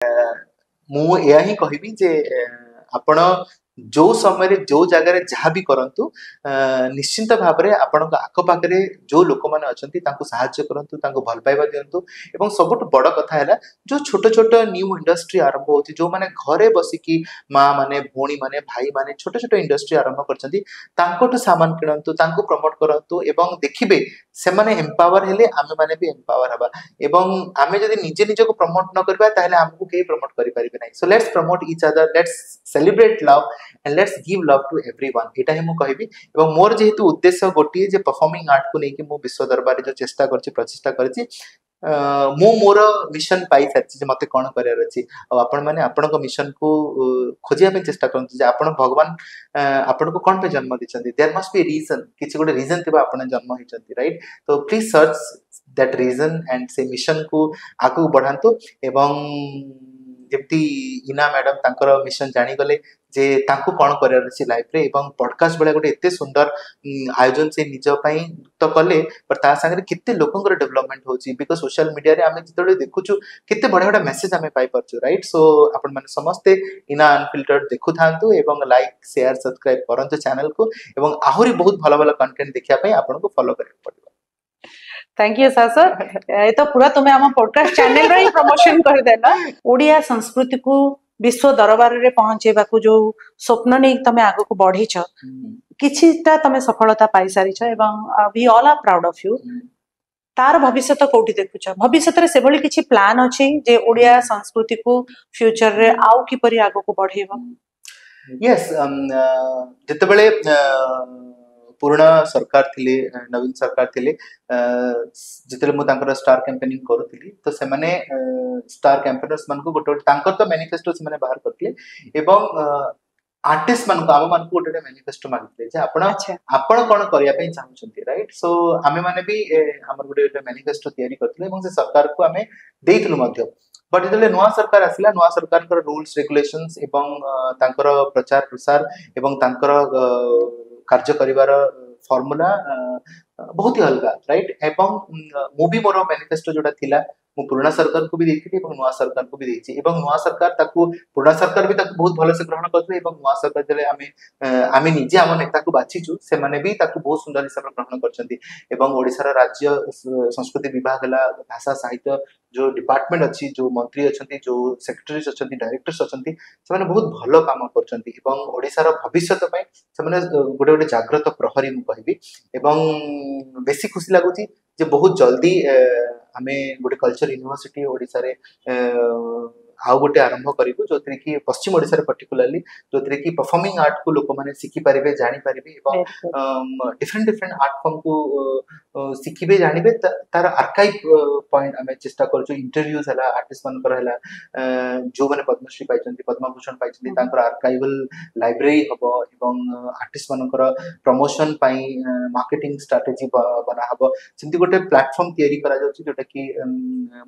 मु या ही कहबी जे आपण जो समय जो जगह जहाँ भी करंतु निश्चिंत भाव में आपण आखपाखे जो लोक मैंने अच्छा साहाय्य करंतु तांको भल पाइबा दिंतु एवं सबुठ बड़ कथा है जो छोट छोट न्यू इंडस्ट्री आरंभ होती जो मैंने घरे बसिकी माँ माने भौणी माने भाई माने छोट छोट इंडस्ट्री आरंभ करछंती सामान किणंतु तांको प्रमोट करंतु एवं देखिबे से माने एम्पावर हेले आमे माने भी एम्पावर हबा एवं आमे जदि निजे निजे को प्रमोट न करबा ताहले हमकु केही प्रमोट करि परिबे नै so let's promote each other let's celebrate love and let's give love to everyone एटा ही मु कहबी एवं मोर जेहेतु उद्देश्य गोटी जे परफॉर्मिंग आर्ट को लेके मु विश्व दरबार जो चेष्टा करछि प्रचेष्टा करछि मु मोर मिशन पाई सारछि जे मते कोन करैर अछि आपण माने आपनको मिशन को खोजिया पे चेष्टा करंतु जे आपण भगवान आपण को कोन पे जन्म दिछंती देयर मस्ट बी रीजन किछि गोटे रीजन थिबा आपण जन्म हिचंती राइट तो please search that reason and से मिशन को आगु बढ़ांतु एवं जेमती इना मैडम तांकर मिशन जानी गले जे तांको कोन करैर अछि लाइफ रे एवं पॉडकास्ट बळे गोटे एते सुंदर आयोजन से निज पई तो कले पर ता संगे कित्ते लोकंकर डेवलपमेंट होची बिकॉज़ सोशल मीडिया रे आमे जितले देखुछु कित्ते बडा बडा मेसेज आमे पाई परछु राइट सो आपण माने समस्ते इना अनफिल्टर्ड देखु थांतु एवं लाइक शेयर सब्सक्राइब करंतु चैनल को एवं आहुरी बहुत भलो भलो कंटेंट देखिया पई आपण को फॉलो करे पड़िबो थैंक यू सर ए तो पूरा तुम्हें हम पॉडकास्ट चैनल रे प्रमोशन कर देला ओडिया संस्कृति को विश्व दरबार रे पहुंचेबा को जो स्वप्न नै तमे आगो को बढ़ी छ किछिटा तमे सफलता पाई सारी छ एवं we all are proud of you तार भविष्य तो कोठी देखु छ भविष्य रे से बळी किछि प्लान अछि जे ओडिया संस्कृति को फ्यूचर रे आउ कि परि आगो को बढ़ेबा यस जते बेले पुराना सरकार थिले नवीन सरकार थिले जितले मु तांकर स्टार कैंपेनिंग करूथिली तो से माने स्टार कैंपेनर्स मन को गोटे तांकर तो मैनिफेस्टो से माने बाहर करथिले एवं आर्टिस्ट मन को आम मन को गोटे मैनिफेस्टो मागिथिले जे आपण कोन करिया पई चाहउछंती राइट सो आमे माने भी हमर गोटे मैनिफेस्टो तयारी करथिले एवं से सरकार को आमे देइथलु मध्य बट जितले नुआ सरकार आसिला नुआ सरकार कर रूल्स रेगुलेशंस एवं तांकर प्रचार प्रसार एवं तांकर कार्य करिवार फॉर्मूला बहुत ही अलग राइट एवं मूवी मोर मैनिफेस्टो जोटा थिला मु पुराना सरकार को भी देखिथि एवं नुआ सरकार को भी देखिछि एवं नुआ सरकार ताकू पुराना सरकार भी ताकू बहुत भलो से ग्रहण करथि एवं नुआ सरकार जले आमे निजे हम नेता को बाछिछु से माने भी ताकू बहुत सुंदर हिसाब रे ग्रहण करछंती एवं ओडिसा रा राज्य संस्कृति विभाग हला भाषा साहित्य जो डिपार्टमेंट अछि जो मंत्री अछंती जो सेक्रेटरीज अछंती डायरेक्टर्स अछंती से माने बहुत भलो काम करछंती एवं ओडिसा रा भविष्य पय से माने गोटे गोटे जागृत प्रहरी मु कहबी एवं बेसी खुशी लागुची जे बहुत जल्दी आमे गोटे कल्चर यूनिवर्सिटी ओडिसा रे आउ गोटे आरंभ करिबो जोथरे कि पश्चिम ओडिसा रे पर्टिकुलरली जोथरे कि परफॉर्मिंग आर्ट को लोक माने सिखि परिबे जानि परिबे एवं डिफरेंट डिफरेंट आर्ट फॉर्म को सिखिबे जानिबे तार आर्काइव पॉइंट आमे चेष्टा करछु इंटरव्यूज हला आर्टिस्ट मन कर हला जो माने पद्मश्री पाइछंती पद्मभूषण पाइछंती तांकर आर्काइवल लाइब्रेरी हबो एवं आर्टिस्ट मन कर प्रमोशन पई मार्केटिंग स्ट्रेटजी बना हबो सिंती गोटे प्लेटफॉर्म तयारी करा जाउची जोटा कि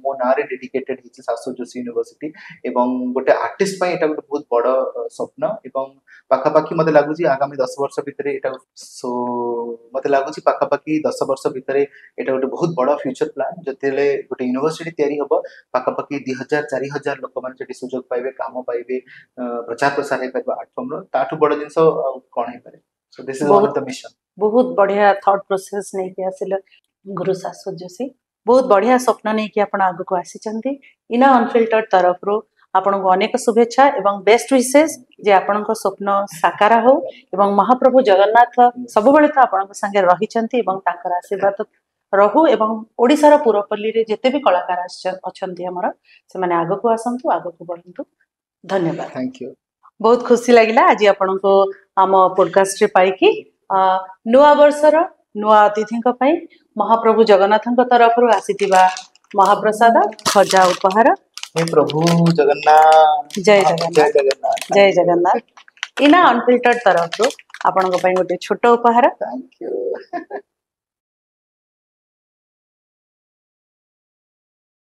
मो नारे डेडिकेटेड हिची सासु जोशी यूनिवर्सिटी एवं गोटे आर्टिस्ट पई एटा गोटे बहुत बड़ स्वप्न एवं पाखापाखी मते लागुची आगामी 10 वर्ष भितरे एटा सो मते लागुची पाखापाखी 10 वर्ष भितरे एटा गोटे बहुत बड़ फ्यूचर प्लान जतेले गोटे यूनिवर्सिटी तयारी हबो पाखापाखी 2000 4000 लोक माने जेटी सुयोग पाइबे काम पाइबे प्रचार प्रसार हे पाइबे आर्ट फॉर्म रो ताठु बड़ जिंस कोन हे पारे so this is one of the mission बहुत बढ़िया थॉट प्रोसेस नै कि आसिल गुरु शाश्वत जोशी बहुत बढ़िया स्वप्न नै कि आपण आगु को आसी चंती इना अनफिल्टर्ड तरफ रो आपण को अनेक शुभेच्छा एवं बेस्ट विशेष जे आपण को स्वप्न साकार हो एवं महाप्रभु जगन्नाथ सब बेले तो आपण को संगे रही चंती एवं ताकर आशीर्वाद रहू एवं ओडिसा रो पुरपल्ली रे जेते भी कलाकार अछंती हमर से माने आगु को आसंतु आगु को बढ़ंतु धन्यवाद थैंक यू बहुत खुशी लागिला आज आपण को हम पॉडकास्ट रे पाई कि नुआ वर्षर नुआ अतिथि महाप्रभु जगन्नाथ तरफ आसीथिबा महाप्रसाद खजा उपहार हे प्रभु जगन्नाथ जय जगन्नाथ जय जगन्नाथ इना अनफिल्टर्ड तरफ आपण गोटे छोट उपहार थैंक यू